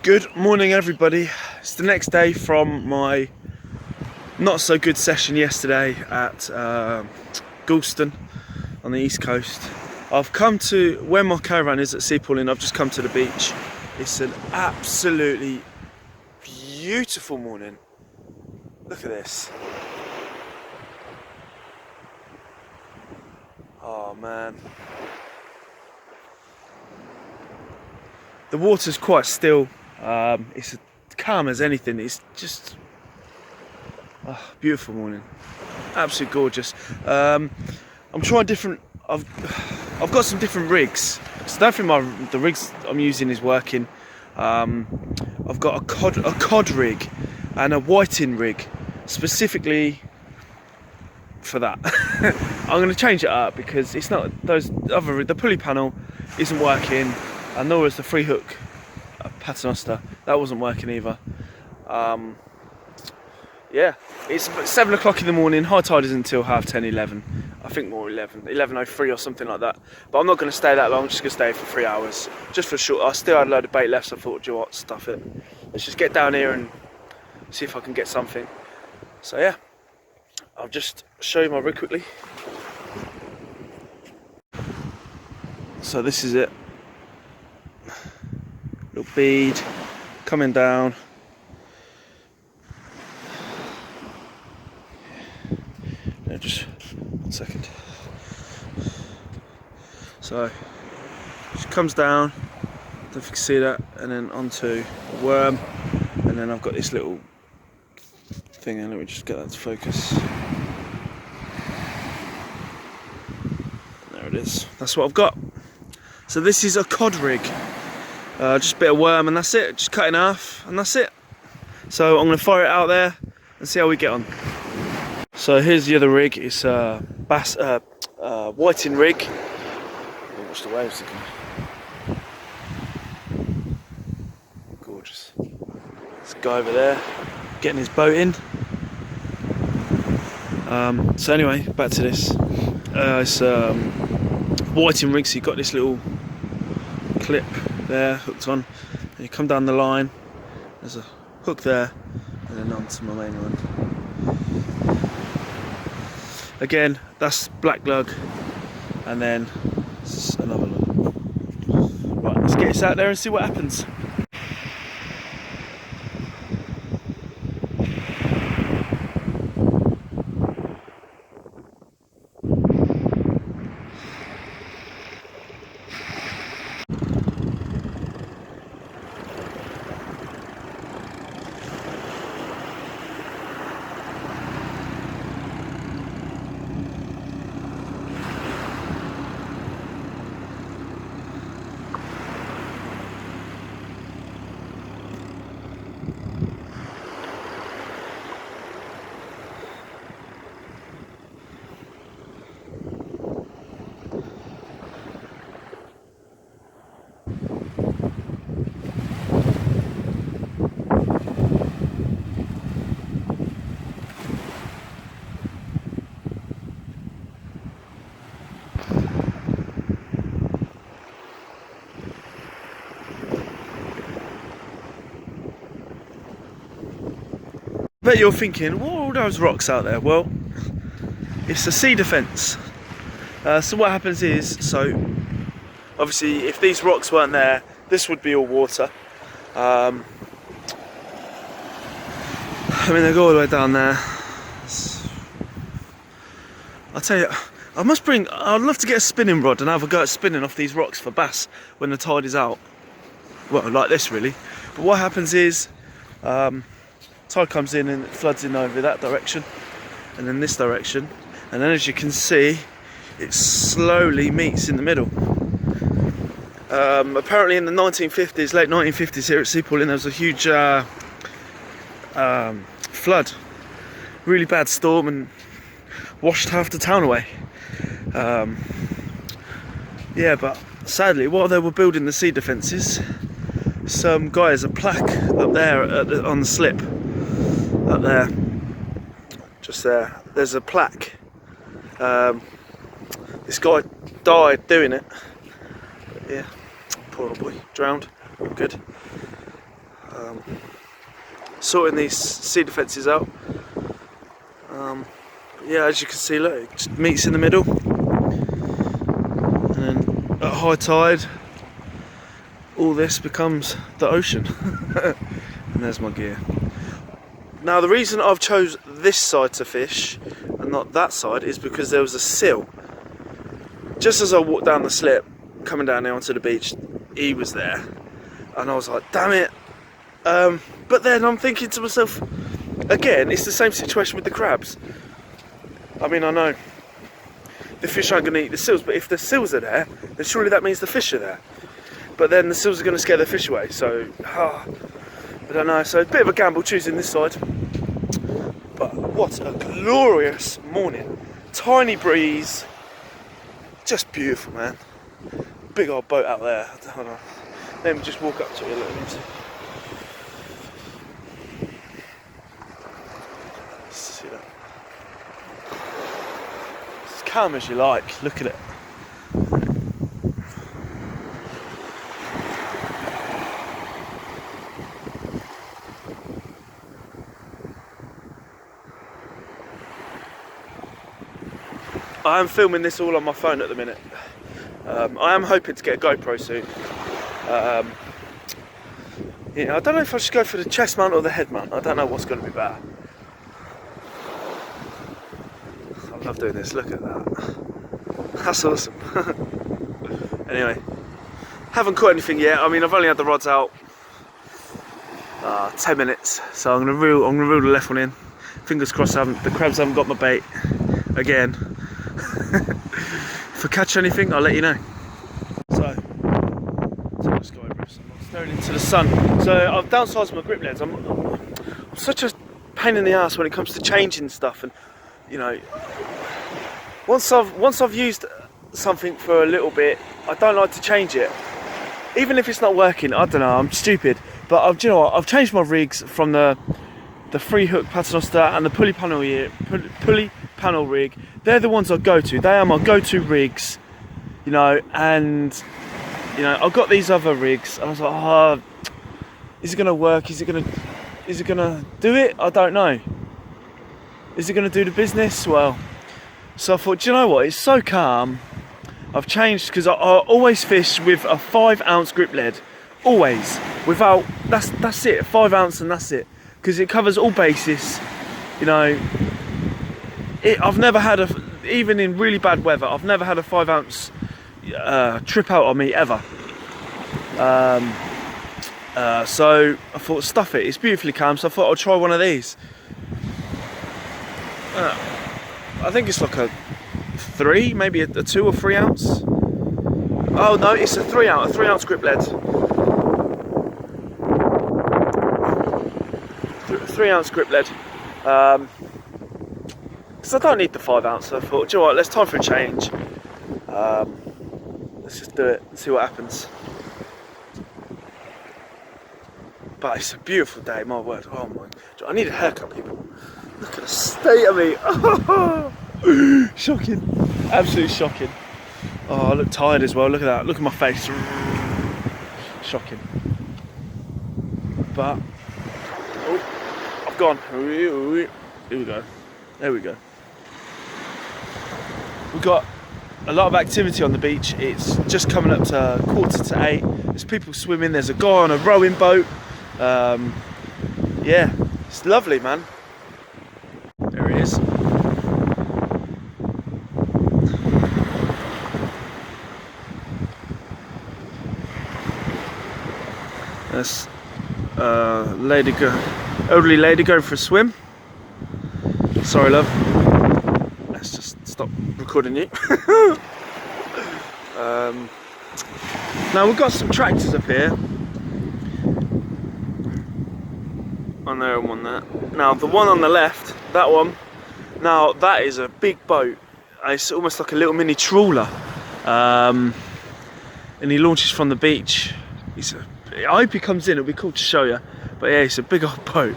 Good morning everybody. It's the next day from my not so good session yesterday at Galston on the east coast. I've come to where my caravan is at seapalling. I've just come to the beach. It's an absolutely beautiful morning. Look at this. Oh man. The water's quite still. It's as calm as anything. It's just beautiful morning, absolutely gorgeous. I'm trying different. I've got some different rigs. So I don't think the rigs I'm using is working. I've got a cod rig and a whiting rig specifically for that. I'm going to change it up because it's not the pulley panel isn't working, and nor is the free hook paternoster. That wasn't working either. Yeah, it's 7 o'clock in the morning. High tide isn't until 10:30, 11. I think more 11:03 or something like that. But I'm not going to stay that long. I'm just going to stay for 3 hours, just for short. I still had a load of bait left, so I thought, do you know what, stuff it. Let's just get down here and see if I can get something. So yeah, I'll just show you my rig quickly. So this is it. Little bead coming down. No, just 1 second. So it comes down, I don't know if you can see that, and then onto a worm, and then I've got this little thing, and let me just get that to focus. There it is. That's what I've got. So this is a cod rig. Just a bit of worm and that's it. Just cut in half and that's it. So I'm going to fire it out there and see how we get on. So here's the other rig. It's a whiting rig. Watch the waves again. Gorgeous. This guy over there getting his boat in. So anyway, back to this. It's whiting rig. So you've got this little clip there hooked on, and you come down the line, there's a hook there, and then onto my main one. Again, that's black lug, and then another lug. Right, let's get this out there and see what happens. I bet you're thinking, what are all those rocks out there? Well, it's a sea defence. So what happens is, obviously if these rocks weren't there, this would be all water. I mean, they go all the way down there. I'll tell you, I'd love to get a spinning rod and have a go at spinning off these rocks for bass when the tide is out. Well, like this really. But what happens is, tide comes in and it floods in over that direction and then this direction, and then as you can see it slowly meets in the middle. Apparently in the 1950s, late 1950s here at seapalling, there was a huge flood, really bad storm, and washed half the town away. Yeah, but sadly while they were building the sea defences, some guy has a plaque up there on the slip. Up there, just there, there's a plaque. This guy died doing it. But yeah, poor old boy, drowned. Good. sorting these sea defences out. Yeah, as you can see, look, it just meets in the middle, and then at high tide all this becomes the ocean. And there's my gear. Now the reason I've chose this side to fish and not that side is because there was a seal. Just as I walked down the slip coming down here onto the beach, he was there, and I was like, damn it. But then I'm thinking to myself, again, it's the same situation with the crabs. I mean, I know the fish aren't going to eat the seals, but if the seals are there, then surely that means the fish are there. But then the seals are going to scare the fish away, so I don't know. So it's a bit of a gamble choosing this side. But what a glorious morning. Tiny breeze, just beautiful, man. Big old boat out there. Hold on. Let me just walk up to it a little bit. See that? As calm as you like. Look at it. I am filming this all on my phone at the minute. I am hoping to get a GoPro soon. Yeah, I don't know if I should go for the chest mount or the head mount. I don't know what's going to be better. I love doing this. Look at that. That's awesome. Anyway, haven't caught anything yet. I mean, I've only had the rods out 10 minutes, so I'm gonna reel the left one in. Fingers crossed, the crabs haven't got my bait again. If I catch anything, I'll let you know. So let's go over this. I'm staring into the sun. So I've downsized my grip leads. I'm such a pain in the ass when it comes to changing stuff, and you know, once I've used something for a little bit, I don't like to change it, even if it's not working. I don't know, I'm stupid, but do you know what? I've changed my rigs from the free hook paternoster and the pulley panel rig. They're the ones I go to. They are my go-to rigs, you know. And you know, I've got these other rigs, and I was like, oh, is it gonna work? Is it gonna do it? I don't know. Is it gonna do the business? Well, so I thought, do you know what? It's so calm. I've changed, because I always fish with a 5-ounce grip lead, always. Without that's it, 5 ounce, and that's it, because it covers all bases, you know. I've never had even in really bad weather, I've never had a 5-ounce trip out on me ever. So I thought, stuff it, it's beautifully calm, so I thought I'd try one of these. I think it's like a 3, maybe a 2 or 3 ounce. Oh no, it's a 3 ounce grip lead. 3 ounce grip lead. Because I don't need the 5 ounce, so I thought, do you know what, let's time for a change. Let's just do it and see what happens. But it's a beautiful day, my word. Oh my, I need a haircut, people. Look at the state of me. Shocking, absolutely shocking. Oh, I look tired as well, look at that, look at my face. Shocking. But, oh, I've gone. Here we go, there we go. We've got a lot of activity on the beach. It's just coming up to 7:45. There's people swimming, there's a guy on a rowing boat. Yeah, it's lovely, man. There it is. There's elderly lady going for a swim. Sorry, love. Let's just stop recording you. Now we've got some tractors up here. On there and one there. Now the one on the left, that one, now that is a big boat. It's almost like a little mini trawler. And he launches from the beach. I hope he comes in, it'll be cool to show you. But yeah, it's a big old boat.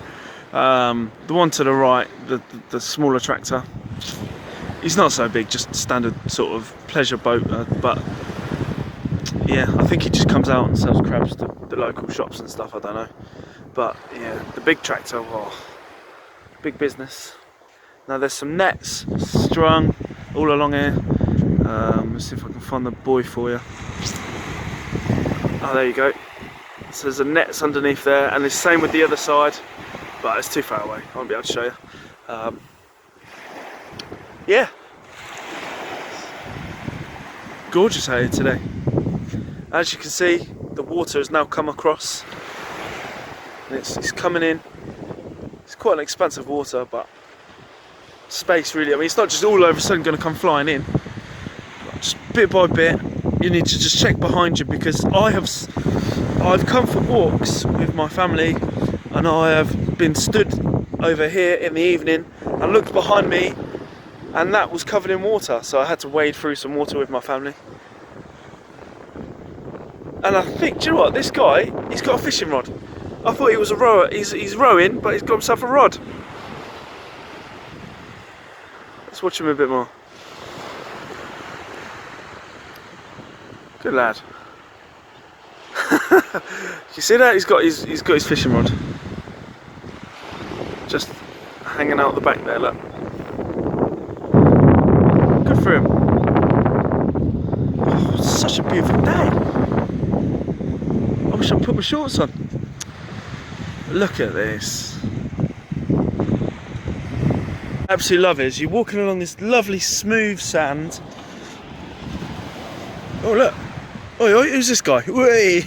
The one to the right, the smaller tractor, he's not so big, just standard sort of pleasure boat, but yeah, I think he just comes out and sells crabs to the local shops and stuff, I don't know. But yeah, the big tractor, oh, big business. Now there's some nets strung all along here. Let's see if I can find the buoy for you. Oh, there you go. So there's a nets underneath there, and it's the same with the other side, but it's too far away. I won't be able to show you. Yeah, gorgeous out here today. As you can see, the water has now come across, and it's coming in. It's quite an expansive water, but space really. I mean, it's not just all of a sudden going to come flying in. Just bit by bit, you need to just check behind you, because I've come for walks with my family, and I have been stood over here in the evening and looked behind me, and that was covered in water, so I had to wade through some water with my family. And I think, do you know what, this guy, he's got a fishing rod. I thought he was a rower. He's rowing, but he's got himself a rod. Let's watch him a bit more. Good lad. You see that? He's got his fishing rod. Just hanging out the back there, look. Good for him. Oh, it's such a beautiful day. I wish I'd put my shorts on. Look at this. Absolutely love it. As you're walking along this lovely smooth sand. Oh look. Oi, oi, who's this guy? Whee!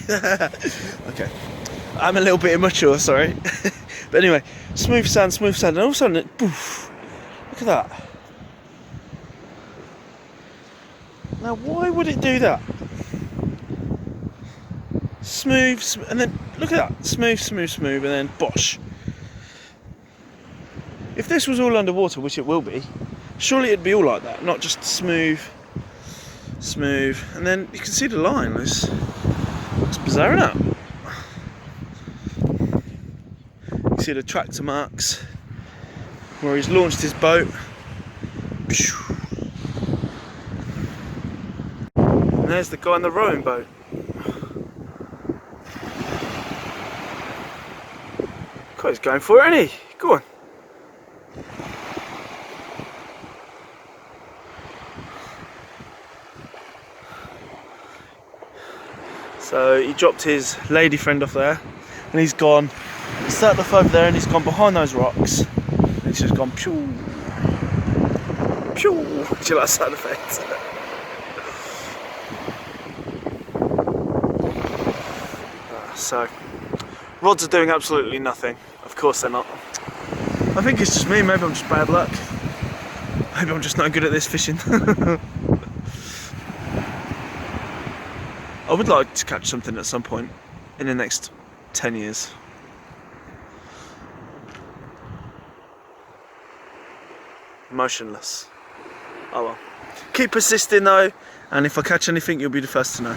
Okay. I'm a little bit immature, sorry. But anyway, smooth sand, and all of a sudden, poof, look at that. Now, why would it do that? Smooth, and then, look at that. Smooth, and then bosh. If this was all underwater, which it will be, surely it'd be all like that, not just smooth, and then you can see the line. It's bizarre, isn't it? You can see the tractor marks where he's launched his boat. And there's the guy on the rowing boat. God, he's going for it, isn't he? Go on. So he dropped his lady friend off there, and he's gone, started off over there, and he's gone behind those rocks, and he's just gone pew, pew. Do you like that sound effect? So, rods are doing absolutely nothing. Of course they're not. I think it's just me, maybe I'm just bad luck. Maybe I'm just not good at this fishing. I would like to catch something at some point in the next 10 years. Motionless. Oh well. Keep persisting though, and if I catch anything, you'll be the first to know.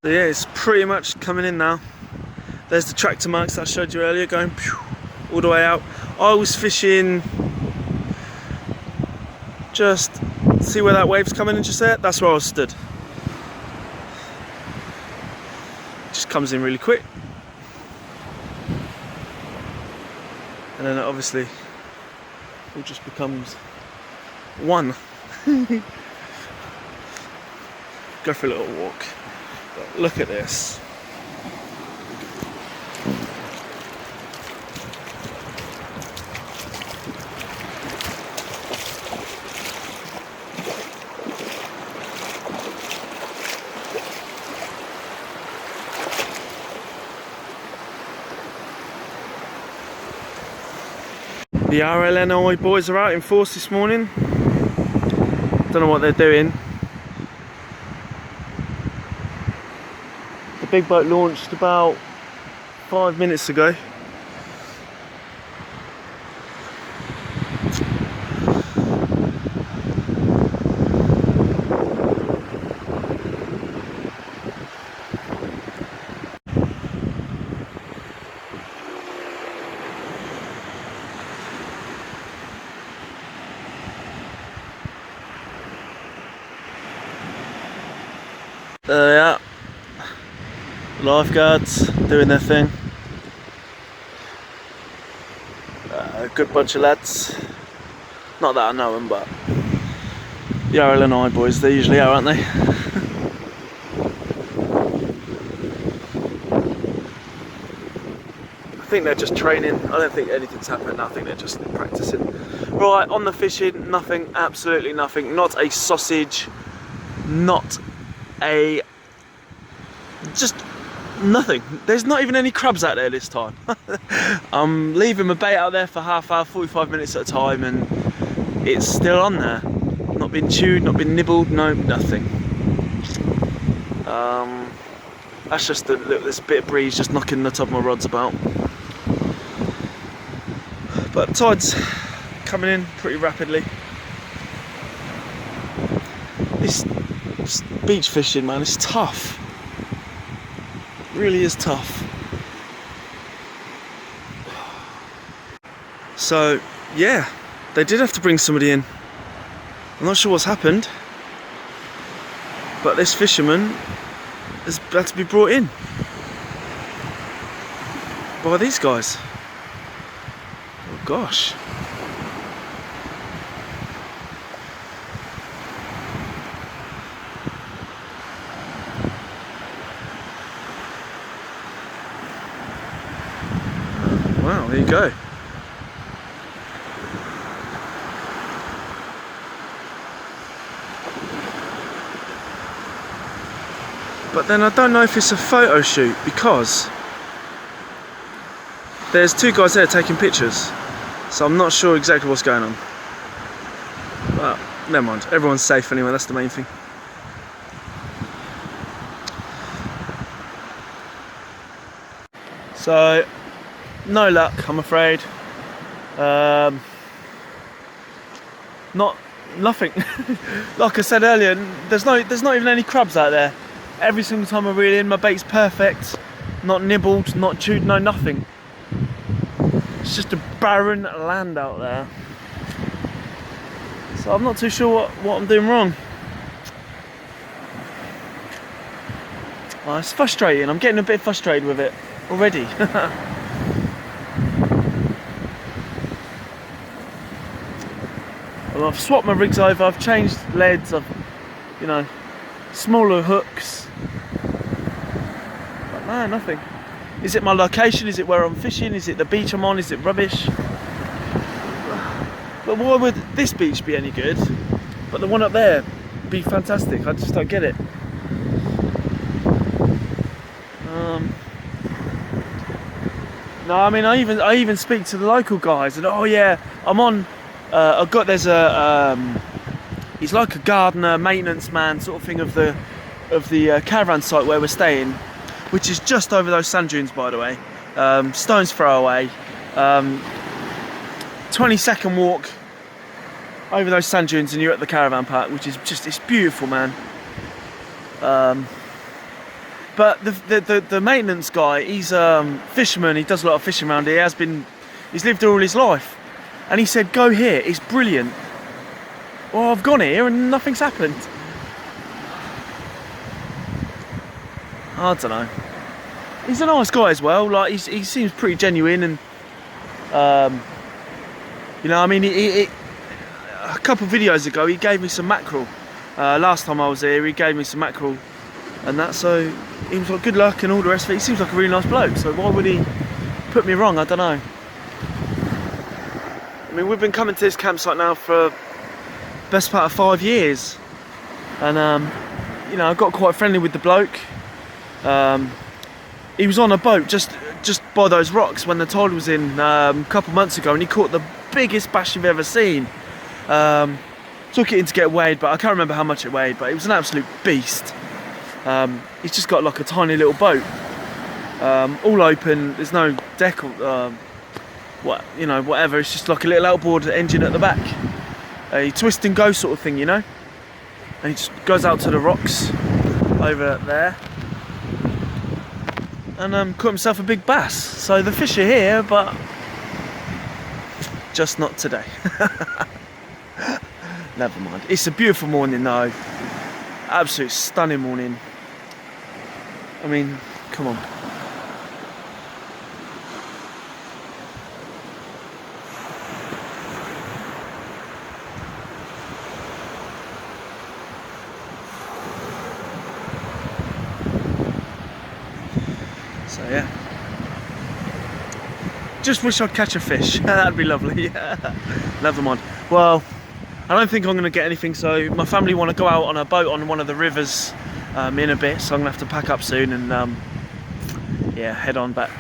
So yeah, it's pretty much coming in now. There's the tractor marks that I showed you earlier, going all the way out. I was fishing, just see where that wave's coming in just there. That's where I was stood. Just comes in really quick, and then it obviously all just becomes one. Go for a little walk. But look at this. The RLNI boys are out in force this morning. Don't know what they're doing. The big boat launched about 5 minutes ago. There they are. Lifeguards doing their thing. A good bunch of lads. Not that I know them, but the RLNI boys, they usually are, aren't they? I think they're just training. I don't think anything's happened. I think they're just practicing. Right, on the fishing, nothing, absolutely nothing. Not a sausage, not a... just nothing. There's not even any crabs out there this time. I'm leaving my bait out there for half hour, 45 minutes at a time, and it's still on there. Not been chewed, not been nibbled, no, nothing. That's just this bit of breeze just knocking the top of my rods about. But tide's coming in pretty rapidly. This beach fishing, man, it's tough. It really is tough. So, yeah, they did have to bring somebody in. I'm not sure what's happened, but this fisherman has had to be brought in by these guys. Oh gosh. Wow, there you go. But then I don't know if it's a photo shoot, because there's two guys there taking pictures, so I'm not sure exactly what's going on. But never mind, everyone's safe anyway, that's the main thing. So, no luck, I'm afraid. Nothing. Like I said earlier, there's not even any crabs out there. Every single time I reel in, my bait's perfect. Not nibbled, not chewed, no nothing. It's just a barren land out there. So I'm not too sure what I'm doing wrong. Oh, it's frustrating. I'm getting a bit frustrated with it already. Well, I've swapped my rigs over, I've changed leads, I've, you know, smaller hooks. But no, nothing. Is it my location? Is it where I'm fishing? Is it the beach I'm on? Is it rubbish? But why would this beach be any good, but the one up there be fantastic? I just don't get it. No, I mean, I even speak to the local guys, and oh yeah, I'm on. There's a he's like a gardener, maintenance man sort of thing of the caravan site where we're staying, which is just over those sand dunes, by the way. Stone's throw away. 20-second walk over those sand dunes and you're at the caravan park, which is just, it's beautiful, man. But the maintenance guy, he's a fisherman, he does a lot of fishing around here, he's lived here all his life. And he said, go here, it's brilliant. Well, I've gone here and nothing's happened. I don't know. He's a nice guy as well, like he seems pretty genuine, and you know, I mean, a couple of videos ago he gave me some mackerel. Last time I was here he gave me some mackerel and that, so he was like, good luck and all the rest of it. He seems like a really nice bloke, so why would he put me wrong? I don't know. I mean, we've been coming to this campsite now for the best part of 5 years, and you know, I got quite friendly with the bloke. He was on a boat just by those rocks when the tide was in a couple months ago, and he caught biggest bass you've ever seen. Took it in to get weighed, but I can't remember how much it weighed, but it was an absolute beast. He's just got like a tiny little boat, all open. There's no deck or whatever. It's just like a little outboard engine at the back, a twist and go sort of thing, you know. And he just goes out to the rocks over there and caught himself a big bass. So the fish are here, but just not today. Never mind. It's a beautiful morning though. Absolute stunning morning. I mean, come on. So yeah. Just wish I'd catch a fish. That'd be lovely. Never mind. Well, I don't think I'm going to get anything, so my family want to go out on a boat on one of the rivers in a bit, so I'm going to have to pack up soon and yeah, head on back.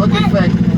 Okay,